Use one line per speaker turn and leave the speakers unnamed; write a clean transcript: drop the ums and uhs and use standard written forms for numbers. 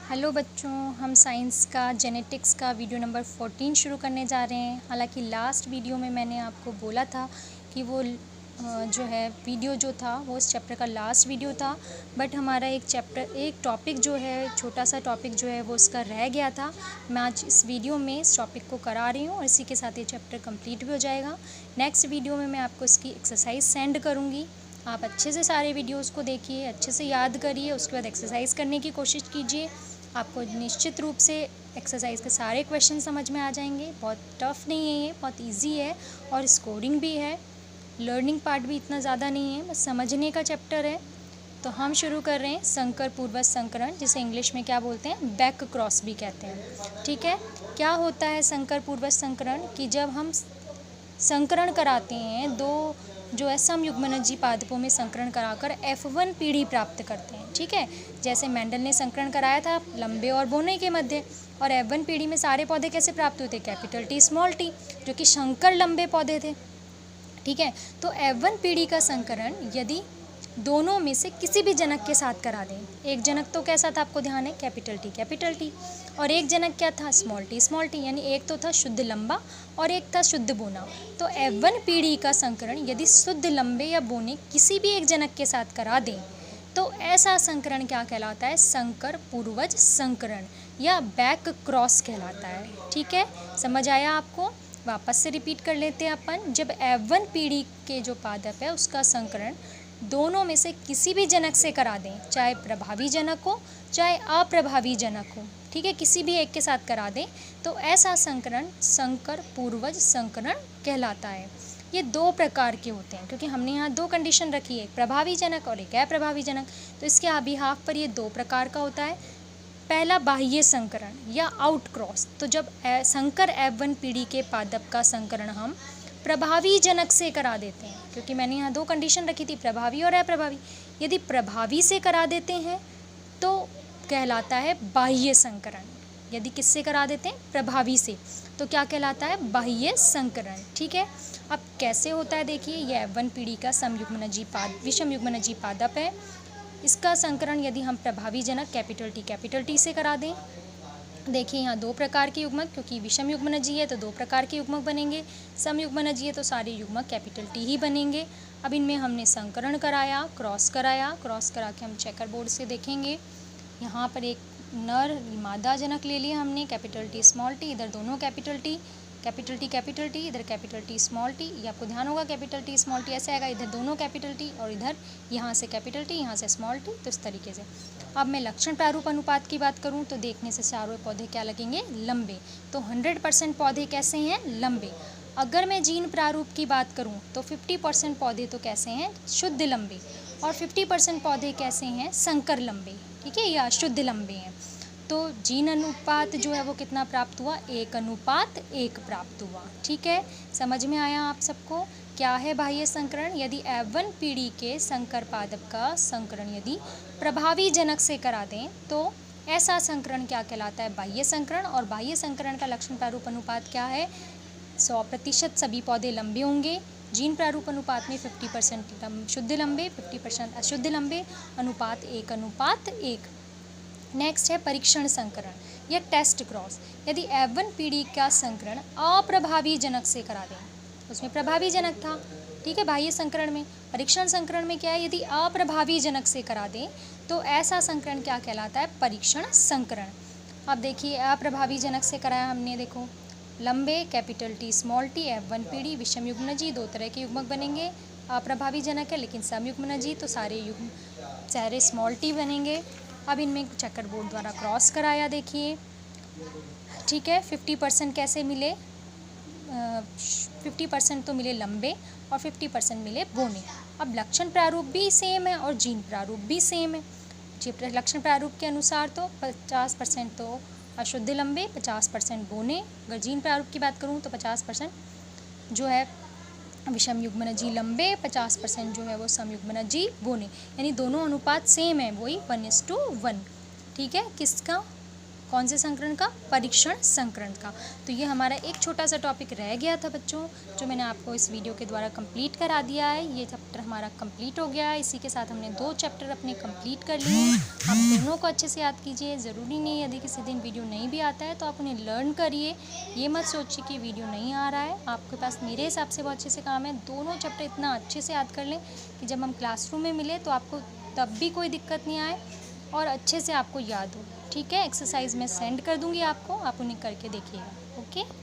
Hello बच्चों, हम science का जेनेटिक्स का वीडियो नंबर 14 शुरू करने जा रहे हैं। हालांकि लास्ट वीडियो में मैंने आपको बोला था कि वो जो है वीडियो जो था वो इस चैप्टर का लास्ट वीडियो था, बट हमारा एक टॉपिक जो है, छोटा सा टॉपिक जो है वो उसका रह गया था। मैं आज इस वीडियो में इस टॉपिक को करा रही हूँ और इसी के साथ ये चैप्टर कंप्लीट भी हो जाएगा। नेक्स्ट वीडियो में मैं आपको इसकी एक्सरसाइज सेंड करूँगी। आप अच्छे से सारे वीडियोज़ को देखिए, अच्छे से याद करिए, उसके बाद एक्सरसाइज करने की कोशिश कीजिए। आपको निश्चित रूप से एक्सरसाइज के सारे क्वेश्चन समझ में आ जाएंगे। बहुत टफ नहीं है, ये बहुत इजी है और स्कोरिंग भी है। लर्निंग पार्ट भी इतना ज़्यादा नहीं है, बस समझने का चैप्टर है। तो हम शुरू कर रहे हैं संकर पूर्वज संकरण, जिसे इंग्लिश में क्या बोलते हैं, बैक क्रॉस भी कहते हैं। ठीक है, क्या होता है संकर पूर्वज संकरण कि जब हम संकरण कराते हैं, दो जो है समयुग्मनजी पादपों में संकरण कराकर F1 पीढ़ी प्राप्त करते हैं। ठीक है, जैसे मेंडल ने संकरण कराया था लंबे और बोने के मध्य, और F1 पीढ़ी में सारे पौधे कैसे प्राप्त हुए थे, कैपिटल T स्मॉल t, जो कि संकर लंबे पौधे थे। ठीक है, तो F1 पीढ़ी का संकरण यदि दोनों में से किसी भी जनक के साथ करा दें, एक जनक तो कैसा था आपको ध्यान है, कैपिटल टी, और एक जनक क्या था, स्मॉल टी, यानी एक तो था शुद्ध लंबा और एक था शुद्ध बोना। तो F1 पीढ़ी का संकरण यदि शुद्ध लंबे या बोने किसी भी एक जनक के साथ करा दें तो ऐसा संकरण क्या कहलाता है, संकर पूर्वज संकरण या बैक क्रॉस कहलाता है। ठीक है, समझ आया आपको? वापस से रिपीट कर लेते हैं अपन। जब F1 पीढ़ी के जो पादप है उसका संकरण दोनों में से किसी भी जनक से करा दें, चाहे प्रभावी जनक हो चाहे अप्रभावी जनक हो, ठीक है, किसी भी एक के साथ करा दें, तो ऐसा संकरण संकर पूर्वज संकरण कहलाता है। ये दो प्रकार के होते हैं, क्योंकि हमने यहाँ दो कंडीशन रखी है, एक प्रभावी जनक और एक अप्रभावी जनक, तो इसके बिहाफ पर ये दो प्रकार का होता है। पहला बाह्य संकरण या आउट क्रॉस। तो जब संकर F1 पीढ़ी के पादप का संकरण हम प्रभावी जनक से करा देते हैं, क्योंकि मैंने यहाँ दो कंडीशन रखी थी, प्रभावी और अप्रभावी। यदि प्रभावी से करा देते हैं तो कहलाता है बाह्य संकरण। यदि किससे करा देते हैं, प्रभावी से, तो क्या कहलाता है, बाह्य संकरण। ठीक है, अब कैसे होता है देखिए, यह F1 पीढ़ी का विषम युग्मनजी पादप है। इसका संकरण यदि हम प्रभावी जनक कैपिटल टी से करा दें, देखिए यहाँ दो प्रकार के युग्मक, क्योंकि विषम युग्मनजी है तो दो प्रकार के युग्मक बनेंगे, सम युग्मनजी है तो सारे युग्मक कैपिटल टी ही बनेंगे। अब इनमें हमने संकरण कराया, क्रॉस करा के हम चेकर बोर्ड से देखेंगे। यहाँ पर एक नर मादा जनक ले लिया हमने, कैपिटल टी स्मॉल टी, इधर दोनों कैपिटल टी, इधर कैपिटल टी स्मॉल टी, ये आपको ध्यान होगा, कैपिटल टी स्मॉल टी ऐसे आएगा, इधर दोनों कैपिटल टी और इधर यहाँ से कैपिटल टी, यहाँ से स्मॉल टी, तो इस तरीके से। अब मैं लक्षण प्रारूप अनुपात की बात करूँ तो देखने से चारों पौधे क्या लगेंगे, लंबे। तो 100% पौधे कैसे हैं, लंबे। अगर मैं जीन प्रारूप की बात करूँ तो 50% पौधे तो कैसे हैं, शुद्ध लंबे, और 50% पौधे कैसे हैं, संकर लंबे, ठीक है, या शुद्ध लंबे हैं। तो जीन अनुपात जो है वो कितना प्राप्त हुआ, 1:1 प्राप्त हुआ। ठीक है, समझ में आया आप सबको? क्या है बाह्य संकरण, यदि F1 पीढ़ी के संकर पादप का संकरण यदि प्रभावी जनक से करा दें तो ऐसा संकरण क्या कहलाता है, बाह्य संकरण। और बाह्य संकरण का लक्षण प्रारूप अनुपात क्या है, 100% सभी पौधे लंबे होंगे। जीन प्रारूप अनुपात में 50% शुद्ध लंबे, 50% अशुद्ध लंबे, अनुपात 1:1। नेक्स्ट है परीक्षण संकरण या टेस्ट क्रॉस। यदि F1 पीढ़ी का संकरण अप्रभावी जनक से करा दें, उसमें प्रभावी जनक था, ठीक है, बाह्य संकरण में। परीक्षण संकरण में क्या है, यदि अप्रभावी जनक से करा दें तो ऐसा संकरण क्या कहलाता है, परीक्षण संकरण। अब देखिए अप्रभावी जनक से कराया हमने, देखो लंबे capital T small T, F1 पीढ़ी, विषम युग्मनजी, दो तरह के युग्मक बनेंगे। अप्रभावी जनक है लेकिन सम युग्मनजी, तो सारे स्मॉल टी बनेंगे। अब इनमें चेकर बोर्ड द्वारा क्रॉस कराया, देखिए, ठीक है। 50% कैसे मिले, 50% तो मिले लंबे और 50% मिले बोने। अब लक्षण प्रारूप भी सेम है और जीन प्रारूप भी सेम है। लक्षण प्रारूप के अनुसार तो 50% तो अशुद्ध लंबे, 50% बोने। अगर जीन प्रारूप की बात करूँ तो 50% जो है विषम युग्मनजी लंबे, 50% जो है वो सम युग्मनजी बोने, यानी दोनों अनुपात सेम है, वही 1:1। ठीक है, किसका, कौन से संकरण का? परीक्षण संकरण का। तो ये हमारा एक छोटा सा टॉपिक रह गया था बच्चों, जो मैंने आपको इस वीडियो के द्वारा कंप्लीट करा दिया है। ये चैप्टर हमारा कंप्लीट हो गया है। इसी के साथ हमने 2 चैप्टर अपने कंप्लीट कर लिए हैं। आप दोनों को अच्छे से याद कीजिए। ज़रूरी नहीं यदि किसी दिन वीडियो नहीं भी आता है तो आप उन्हें लर्न करिए। ये मत सोचिए कि वीडियो नहीं आ रहा है, आपके पास मेरे हिसाब से बहुत अच्छे से काम है। दोनों चैप्टर इतना अच्छे से याद कर लें कि जब हम क्लासरूम में मिले तो आपको तब भी कोई दिक्कत नहीं आए और अच्छे से आपको याद हो। ठीक है, एक्सरसाइज मैं सेंड कर दूँगी आपको, आप उन्हें करके देखिएगा। ओके।